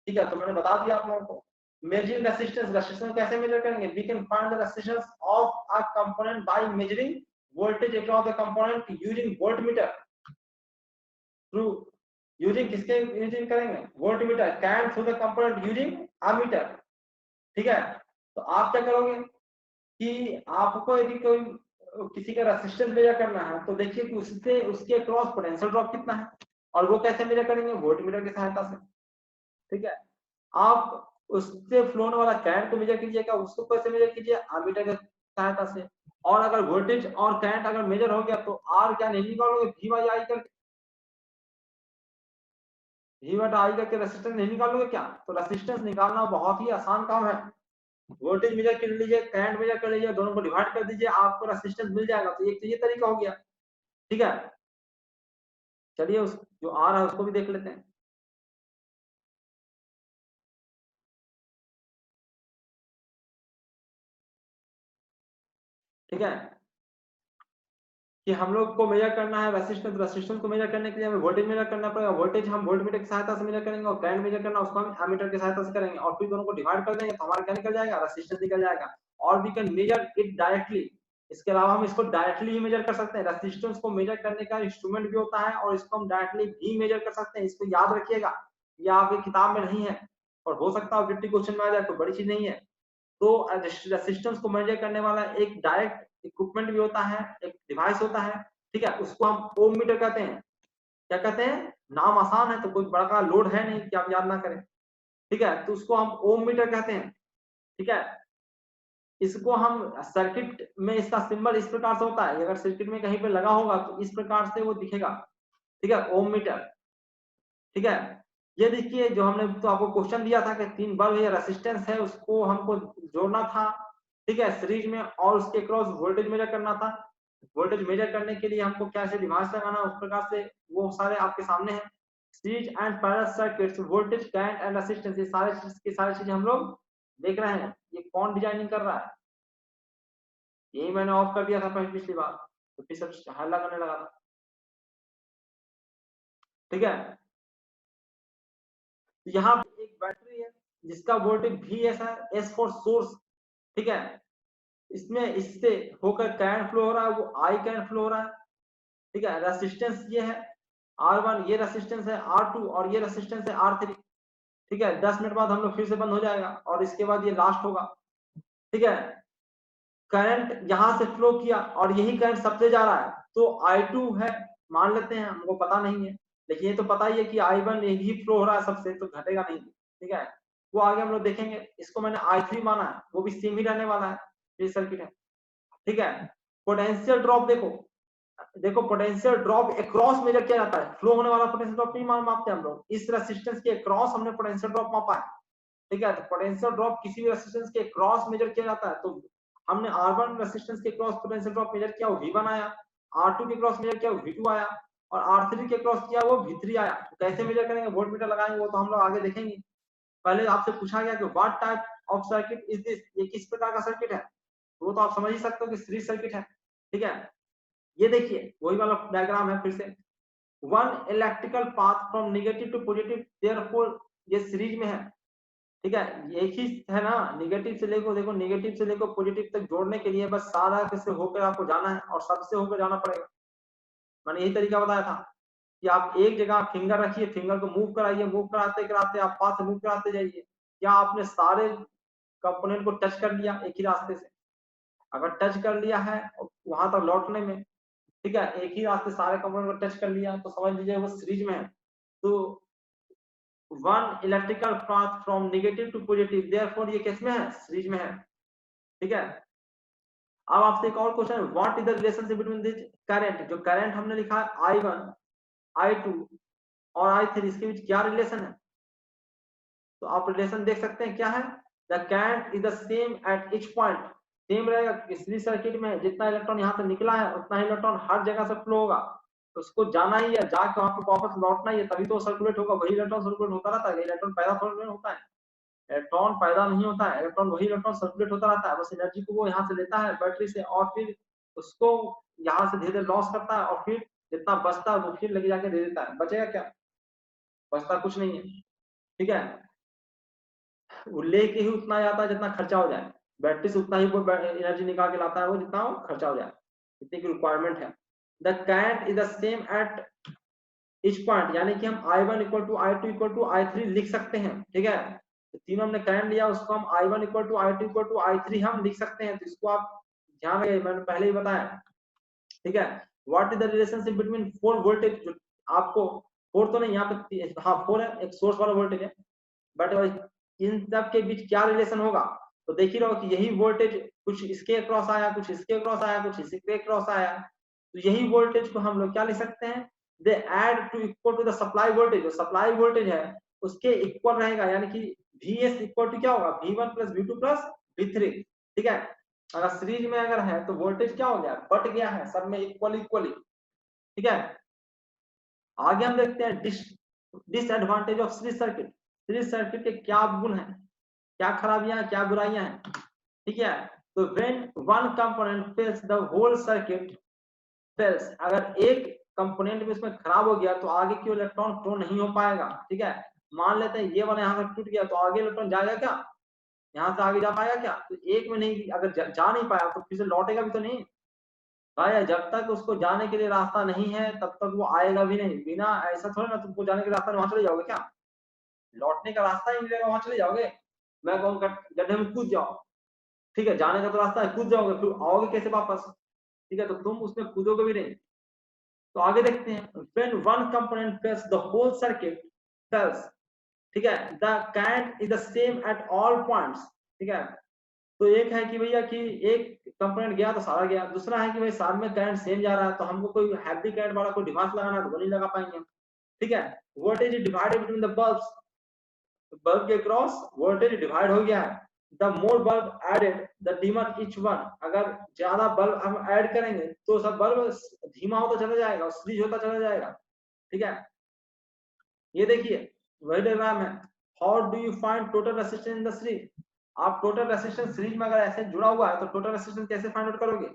ठीक है, तो मैंने बता दिया आप लोगों को। मेजरिंग रेजिस्टेंस, रेजिस्टेंस कैसे मेजर करेंगे? We can find the resistance of a component by measuring voltage across the component using voltmeter through, using किसके यूजिंग करेंगे? Voltmeter can through the component using ammeter. ठीक है, तो आप क्या करोगे कि आपको यदि कोई किसी का रेसिस्टेंस मेजर करना है तो देखिए कि उससे उसके क्रॉस पोटेंशियल ड्रॉप कितना है, और वो कैसे मेजर करेंगे, वोल्टमीटर की सहायता से। ठीक है, आप उससे फ्लो होने वाला करंट को मेजर कीजिएगा, उसको कैसे मेजर कीजिए, एमीटर की सहायता से। और अगर वोल्टेज और करंट अगर मेजर हो गया तो आर क्या नहीं निकालोगे, वी बाई आई करके, वी बटा आई करके रेसिस्टेंस नहीं निकालोगे क्या? तो रेसिस्टेंस निकालना बहुत ही आसान काम है। वोल्टेज मेजर कर लीजिए, करंट मेजर कर लीजिए, दोनों को डिवाइड कर दीजिए, आपको रेसिस्टेंस मिल जाएगा। तो एक तो ये तरीका हो गया। ठीक है, चलिए उस जो आ रहा है उसको भी देख लेते हैं। ठीक है, कि हम लोग को मेजर करना है रेसिस्टेंस, रेसिस्टेंस को मेजर करने के लिए हमें वोल्टेज मेजर करना पड़ेगा, वोल्टेज हम वोल्टमीटर की सहायता से मेजर करेंगे, और करंट मेजर करना उसको हम एमीटर की सहायता से करेंगे, और फिर दोनों को डिवाइड कर देंगे तो हमारा क्या निकल जाएगा, रेसिस्टेंस निकल जाएगा। और we can measure it directly, इसके अलावा हम इसको डायरेक्टली ही मेजर कर सकते हैं। रेसिस्टेंस को मेजर करने का इंस्ट्रूमेंट भी होता है, और इसको हम डायरेक्टली भी मेजर कर सकते हैं। इसको याद रखिएगा, ये आपकी किताब में नहीं है, और हो सकता है ऑब्जेक्टिव क्वेश्चन में आ जाए, तो बड़ी चीज नहीं है। तो रेसिस्टेंस को मेजर करने वाला एक डायरेक्ट इक्विपमेंट भी होता है, एक डिवाइस होता है। ठीक है, उसको हम ओम मीटर कहते हैं। क्या कहते हैं, नाम आसान है तो कोई बड़ा लोड है नहीं कि आप याद ना करें। ठीक है, तो उसको हम ओम मीटर कहते हैं। ठीक है, इसको हम सर्किट में, इसका सिंबल इस प्रकार से होता है, अगर सर्किट में कहीं पे लगा होगा तो इस प्रकार से वो दिखेगा। ठीक है, ओम मीटर। ठीक है, ये देखिए जो हमने तो आपको क्वेश्चन दिया था कि 3 बल्ब या रेसिस्टेंस है, उसको हमको जोड़ना था। ठीक है, सीरीज में, और उसके क्रॉस वोल्टेज मेजर करना था। वोल्टेज मेजर करने के लिए हमको क्या से डिवाइस लगाना, उस प्रकार से वो सारे आपके सामने हैं। Series and parallel circuits, voltage, current and resistance, ये सारे चीज की सारी चीजें हम लोग देख रहे हैं। ये कौन डिजाइनिंग कर रहा है, यही मैंने ऑफ कर दिया था पिछली बार, तो फिर सब हल्ला करने लगा था। ठीक है, यहाँ पे एक बैटरी है जिसका वोल्टेज VS है, S फॉर सोर्स। ठीक है, इसमें इससे होकर करंट फ्लो हो रहा है, वो I करंट फ्लो हो रहा है। ठीक है, रेसिस्टेंस ये है R1, ये रेसिस्टेंस है R2, और ये रेसिस्टेंस है R3। ठीक है, 10 मिनट बाद हम लोग फिर से बंद हो जाएगा, और इसके बाद ये लास्ट होगा। ठीक है, करंट यहाँ से फ्लो किया और यही करंट सबसे जा रहा है, तो I2 है, मान लेते हैं, हमको पता नहीं है, लेकिन ये तो पता ही है कि I1 यही फ्लो हो रहा है सबसे, तो घटेगा नहीं। ठीक है, वो आगे हम लोग देखेंगे। इसको मैंने I3 माना है, वो भी सेम ही रहने वाला है, ये सर्किट है। ठीक है, पोटेंशियल ड्रॉप देखो, देखो पोटेंशियल ड्रॉप अक्रॉस मेजर किया जाता है, फ्लो होने वाला पोटेंशियल ड्रॉप नहीं मापते हम लोग, इस रेसिस्टेंस के अक्रॉस हमने पोटेंशियल ड्रॉप मापा है। ठीक है, तो पोटेंशियल ड्रॉप किसी भी रेसिस्टेंस के क्रॉस मेजर किया जाता है। तो हमने R1 रेसिस्टेंस के क्रॉस पोटेंशियल ड्रॉप मेजर किया, वो V1 आया। R2 के क्रॉस मेजर किया, वो V2 आया। और R3 के क्रॉस किया, वो V3 आया। तो कैसे मेजर करेंगे, वोल्टमीटर लगाएंगे, वो तो हम लोग आगे देखेंगे। पहले आपसे पूछा गया कि what type of circuit is this, ये किस प्रकार का सर्किट है, वो तो आप समझ ही सकते हो कि सीरीज सर्किट है। ठीक है, ये देखिए वही वाला डायग्राम है फिर से, one electrical path from negative to positive, therefore ये सीरीज में है। ठीक है, एक ही है ना, नेगेटिव से लेकर, देखो नेगेटिव से लेकर पॉजिटिव तक जोड़ने के लिए बस सारा किससे होकर आपको जाना है, और सबसे होकर जाना पड़ेगा। मैंने यही तरीका बताया था कि आप एक जगह फिंगर रखिए, फिंगर को मूव कराइए, मूव कराते कराते आप पाथ से मूव कराते जाइए। क्या आपने सारे कंपोनेंट को टच कर लिया एक ही रास्ते से? अगर टच कर लिया है वहां तक लौटने में, ठीक है, एक ही रास्ते सारे कंपोनेंट को टच कर लिया, तो समझ लीजिए वो सीरीज में है। तो one electrical path from negative to positive, therefore ये किस में है, सीरीज में है। ठीक है, अब आपसे एक और क्वेश्चन है, what is the relationship between this current, जो करंट हमने लिखा है I1, I2 और I3, इसके बीच क्या रिलेशन है? तो आप रिलेशन देख सकते हैं क्या है, the current is the same at each point, same रहेगा। किसी सर्किट में जितना इलेक्ट्रॉन यहाँ से निकला है उतना ही इलेक्ट्रॉन हर जगह से फ्लो होगा, तो उसको जाना ही है, जाके वहां पे वापस लौटना ही है, तभी तो सर्कुलेट होगा। वही इलेक्ट्रॉन सर्कुलेट होता रहता है, इलेक्ट्रॉन पैदा थोड़ा नहीं होता है, इलेक्ट्रॉन पैदा नहीं होता है, इलेक्ट्रॉन वही इलेक्ट्रॉन सर्कुलेट होता रहता है, बस एनर्जी को वो यहाँ से लेता है बैटरी से, और फिर उसको यहाँ से धीरे धीरे लॉस करता है, और फिर जितना बचता है वो फिर लेके जाके दे देता है। बचेगा क्या, बचता कुछ नहीं है। ठीक है, वो लेके ही उतना जाता है जितना खर्चा हो जाए, बैटरी से उतना ही वो एनर्जी निकाल के लाता है वो, जितना वो खर्चा हो जाए, इतनी की रिक्वायरमेंट है। The current is the same at each point, यानी कि हम I1 equal to I2 equal to I3 लिख सकते हैं। ठीक है, तो तीनों हमने करंट लिया, उसको हम I1 equal to I2 equal to I3 हम लिख सकते हैं। तो इसको आप ध्यान रखिए, मैंने पहले ही बताया, ठीक है। What is the relationship between 4 voltage, जो आपको 4 तो नहीं, यहाँ पे हाँ 4 है, एक सोर्स वाला वोल्टेज है, बट इन सब के बीच क्या रिलेशन होगा, तो देख ही रहो कि यही वोल्टेज कुछ इसके अक्रॉस आया, कुछ इसके अक्रॉस आया, कुछ इसके अक्रॉस आया, तो यही वोल्टेज को हम लोग क्या लिख सकते हैं, they add to equal to the supply voltage, जो सप्लाई वोल्टेज है उसके इक्वल रहेगा, यानी कि Vs इक्वल टू क्या होगा, V1 plus V2 plus V3, ठीक है। अगर सीरीज में अगर है तो वोल्टेज क्या हो गया, बट गया है सब में इक्वली इक्वली, ठीक है। आगे हम देखते हैं disadvantage of series circuit. Series circuit के क्या गुण हैं, क्या खराबियां हैं, क्या बुराइयां हैं, ठीक है। तो when one component fails the whole circuit fails, अगर एक कंपोनेंट में इसमें खराब हो गया तो आगे की इलेक्ट्रॉन फ्लो नहीं हो पाएगा, ठीक है। मान लेते हैं ये वाला यहाँ से टूट गया तो आगे इलेक्ट्रॉन जाएगा क्या, यहाँ से आगे जा पाएगा क्या, तो एक में नहीं, अगर जा नहीं पाया तो फिर से लौटेगा भी तो नहीं भाई, जब तक उसको जाने के लिए रास्ता नहीं है तब तक वो आएगा भी नहीं, बिना ऐसा थोड़ा ना तुमको जाने के रास्ता वहां चले जाओगे क्या, लौटने का रास्ता ही मिलेगा, वहां चले जाओगे। मैं कहूँ गड्ढे में कूद जाओ, ठीक है, जाने का तो रास्ता है, कूद जाओगे, फिर आओगे कैसे वापस, ठीक है, तो तुम उसमें कूदोगे भी नहीं। तो आगे देखते हैं, when one component fails the whole circuit fails, ठीक है, the current is the same at all points, ठीक है। तो एक है कि भैया कि एक कंपोनेंट गया तो सारा गया, दूसरा है कि भाई साथ में करंट सेम जा रहा है, तो हमको कोई हैवी करंट वाला कोई डिवाइस लगाना है तो वो नहीं लगा पाएंगे, ठीक है। Voltage is divided between the bulbs, bulb के क्रॉस वोल्टेज डिवाइड हो गया है, the more bulb added the dimmer each one, अगर ज्यादा बल्ब हम ऐड करेंगे तो सब बल्ब धीमा होता चला जाएगा, सीरीज होता चला जाएगा, ठीक है। ये देखिए वही डायग्राम है, how do you find total resistance in the series, आप टोटल रेजिस्टेंस सीरीज में अगर ऐसे जुड़ा हुआ है तो टोटल रेजिस्टेंस कैसे फाइंड आउट करोगे,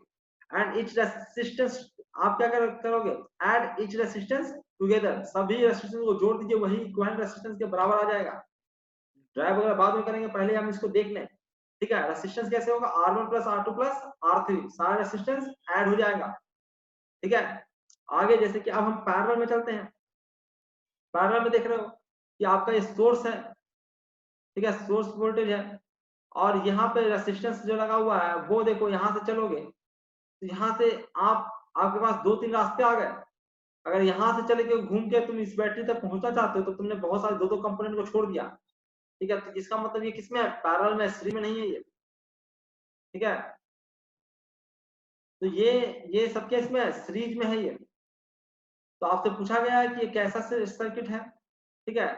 एंड ईच रेजिस्टेंस, आप क्या करोगे, ऐड ईच रेजिस्टेंस टुगेदर, सभी रेजिस्टेंस को जोड़ दीजिए, वही इक्विवेलेंट रेजिस्टेंस के बराबर आ जाएगा। ड्राइव वगैरह बाद में करेंगे, पहले हम इसको देख लें, ठीक है। रेजिस्टेंस कैसे होगा, R1 plus R2 plus R3, सारा रेजिस्टेंस ऐड हो जाएगा, ठीक है। आगे जैसे कि अब हम पैरेलल में चलते हैं, पैरेलल में देख रहे हो कि आपका ये सोर्स है, ठीक है, सोर्स वोल्टेज है, और यहाँ पे रेजिस्टेंस जो लगा हुआ है वो देखो, यहाँ से चलोगे तो यहाँ से आपके पास 2-3 रास्ते आ गए, अगर यहाँ से चले के घूम के तुम इस बैटरी तक पहुंचना चाहते हो तो तुमने बहुत सारे दो कंपोनेंट को छोड़ दिया, ठीक है। तो इसका मतलब ये किसमें है, पैरेलल में, सीरीज में नहीं है ये, ठीक है। तो ये सब क्या इसमें है, सीरीज में है ये। तो आपसे पूछा गया है कि ये कैसा सर्किट है, ठीक है।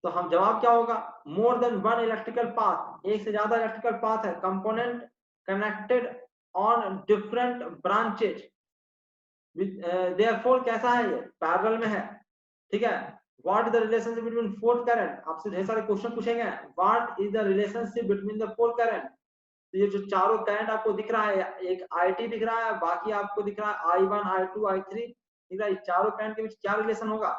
तो हम जवाब क्या होगा, more than one electrical path, एक से ज्यादा इलेक्ट्रिकल पाथ है, component connected on different branches, therefore कैसा है ये, पैरेलल में है, ठीक है। What is the relationship between four current, आपसे ढेर सारे क्वेश्चन पूछेंगे, what is the relationship between the four current, तो ये जो चारों करंट आपको दिख रहा है, एक IT दिख रहा है, बाकी आपको दिख रहा है I1 I2 I3, दिख रहा है, चारों करंट के बीच क्या रिलेशन होगा,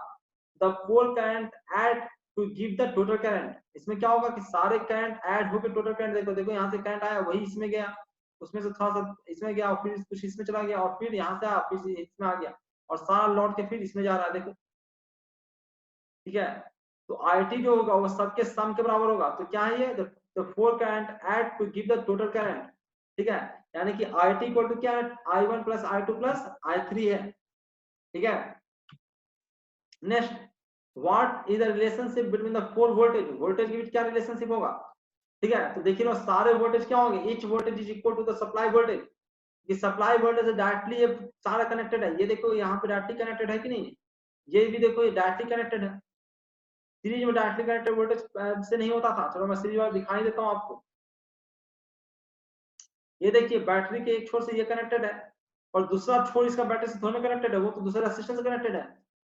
the four current add to give the total current, इसमें क्या होगा कि सारे करंट ऐड होकर टोटल करंट, देखो देखो यहाँ से करंट आया वही इसमें गया, उसमें से थोड़ा सा इसमें गया, और फिर कुछ इसमें चला गया, और फिर यहाँ से आया फिर इसमें आ गया, और सारा लौट के फिर इसमें जा रहा है, देखो, ठीक है। तो IT जो होगा वो सबके सम के बराबर होगा, तो क्या है ये, the four current add to give the total current, ठीक है। यानी कि IT इक्वल टू क्या है, I1 plus I2 plus I3 है, ठीक है। Next, what is the relationship between the four voltage, voltage के बीच क्या रिलेशनशिप होगा, ठीक है। तो देखिए ना सारे वोल्टेज क्या होंगे, each voltage is equal to the supply voltage, ये सप्लाई वोल्टेज से डायरेक्टली ये सारा कनेक्टेड है, ये देखो यहाँ पे डायरेक्टली कनेक्टेड है कि नहीं, ये भी देखो ये डायरेक्टली कनेक्टेड है, सीरीज में डायरेक्टली कनेक्टेड वोल्टेज से नहीं होता था, चलो मैं सीरीज वाला दिखाई देता हूँ आपको। ये देखिए बैटरी के एक छोर से ये कनेक्टेड है, और दूसरा छोर इसका बैटरी से थोड़ा कनेक्टेड है, वो तो दूसरे रेजिस्टेंस से कनेक्टेड है,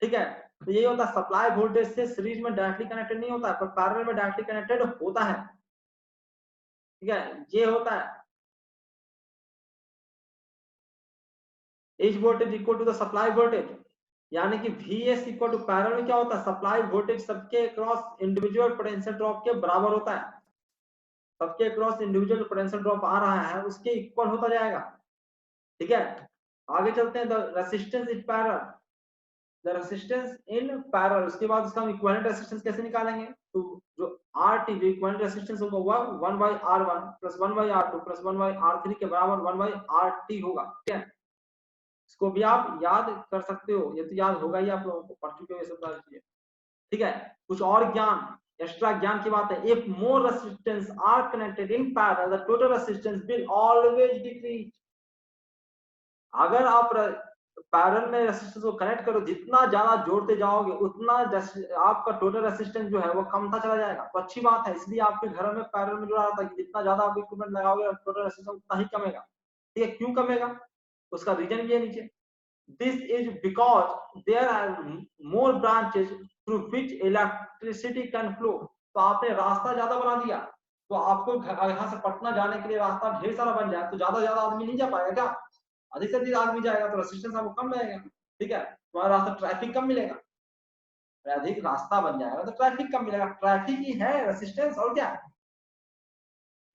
ठीक है। तो यही होता है, सप्लाई वोल्टेज से सीरीज में डायरेक्टली कनेक्टेड नहीं होता है, पर पैरेलल में डायरेक्टली कनेक्टेड होता है, ठीक है, ये होता है। Each voltage equal to the supply voltage, यानी कि Vs इक्वल टू पैरेलल में क्या होता है, सप्लाई वोल्टेज सबके क्रॉस इंडिविजुअल पोटेंशियल ड्रॉप के बराबर होता है, सबके क्रॉस इंडिविजुअल पोटेंशियल ड्रॉप आ रहा है उसके इक्वल होता जाएगा, ठीक है। आगे चलते हैं, the resistance in parallel, the resistance in parallel, उसके बाद उसका हम इक्विवेलेंट रेजिस्टेंस कैसे निकालेंगे, तो जो RT भी इक्विवेलेंट रेजिस्टेंस होगा 1/R1 plus 1/R2 plus 1/R3 के बराबर 1/RT होगा। ठीक है, इसको भी आप याद कर सकते हो, ये तो याद होगा ही, आप लोगों को पढ़ चुके हो ये सब सारी चीजें। ठीक है, कुछ और ज्ञान, एक्स्ट्रा ज्ञान की बात है। If more resistance R connected in parallel the total resistance will always decrease. अगर आप पैरेलल में रेजिस्टेंस को कनेक्ट करो, जितना ज्यादा जोड़ते जाओगे उतना आपका टोटल रेजिस्टेंस जो है वो कमता चला जाएगा। तो अच्छी बात है, इसलिए आपके घर में पैरेलल में जोड़ा था कि जितना ज्यादा आप इक्विपमेंट लगाओगे टोटल रेजिस्टेंस उतना ही कमेगा। ठीक है, क्यों कमेगा, उसका रीजन भी है नीचे। This is because there are more branches through which electricity can flow। तो आपने रास्ता ज्यादा बना दिया, तो आपको यहाँ से पटना जाने के लिए रास्ता ढेर सारा बन जाए, तो ज्यादा आदमी नहीं जा पाएगा क्या, अधिक से अधिक आदमी जाएगा तो रेजिस्टेंस आपको कम रहेगा। ठीक है, तुम्हारा रास्ता ट्रैफिक कम मिलेगा, अधिक रास्ता बन जाएगा तो ट्रैफिक कम मिलेगा, ट्रैफिक ही है रेजिस्टेंस और क्या।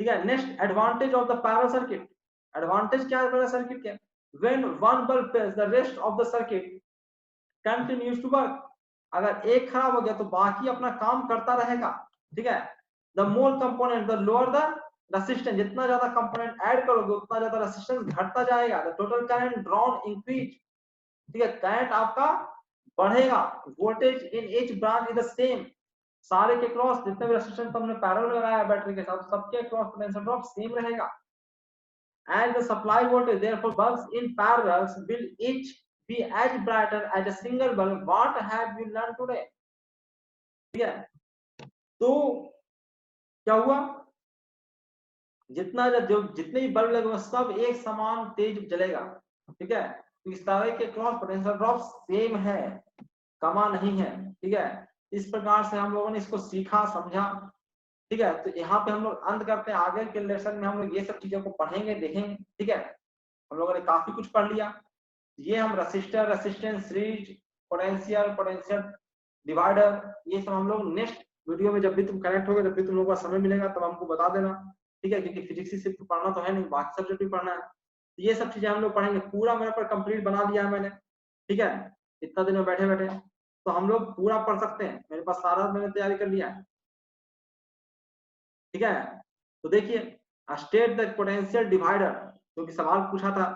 ठीक है, next advantage of the parallel circuit. Advantage क्या है पैरेलल सर्किट के, when one bulb fails the rest of the circuit continues to work। अगर एक खराब हो गया तो बाकी अपना काम करता रहेगा। ठीक है, the more component the lower the resistance। जितना ज्यादा कंपोनेंट ऐड करोगे उतना ज्यादा रेजिस्टेंस घटता जाएगा। the total current drawn increase। ठीक है, करंट आपका बढ़ेगा। Voltage in each branch is the same। सारे के क्रॉस जितने भी रेजिस्टेंस हमने पैरेलल में लगाया बैटरी के साथ, सबके क्रॉस पोटेंशियल ड्रॉप सेम रहेगा। And the supply voltage therefore bulbs in parallels will each be as brighter as a single bulb। What have you learned today। ठीक है, तो क्या हुआ, जितने भी बल्ब लगे सब एक समान तेज जलेगा। ठीक है, तो इस तरह के क्रॉस पोटेंशियल ड्रॉप सेम है, कमा नहीं है। ठीक है, इस प्रकार से हम लोगों ने इसको सीखा समझा। ठीक है, तो यहाँ पे हम लोग अंत करते हैं, आगे के लेसन में हम लोग ये सब चीजों को पढ़ेंगे देखेंगे। ठीक है, हम लोगों ने काफी कुछ पढ़ लिया। ये हम resistor, resistance series, potential divider, ये सब हम लोग नेक्स्ट वीडियो में जब भी तुम कनेक्ट होगे, जब भी तुम लोगों का समय मिलेगा तब हमको बता देना। ठीक है, क्योंकि फिजिक्स ही सिर्फ पढ़ना तो है नहीं, बाकी सब्जेक्ट भी पढ़ना है। तो ये सब चीजें हम लोग पढ़ेंगे। पूरा मेरे पर कंप्लीट बना दिया है मैंने। ठीक है, इतना दिन में बैठे बैठे तो हम लोग पूरा पढ़ सकते हैं, मेरे पास सारा मैंने तैयारी कर लिया है। ठीक है, तो देखिए, स्टेट द पोटेंशियल डिवाइडर, जो कि सवाल पूछा था।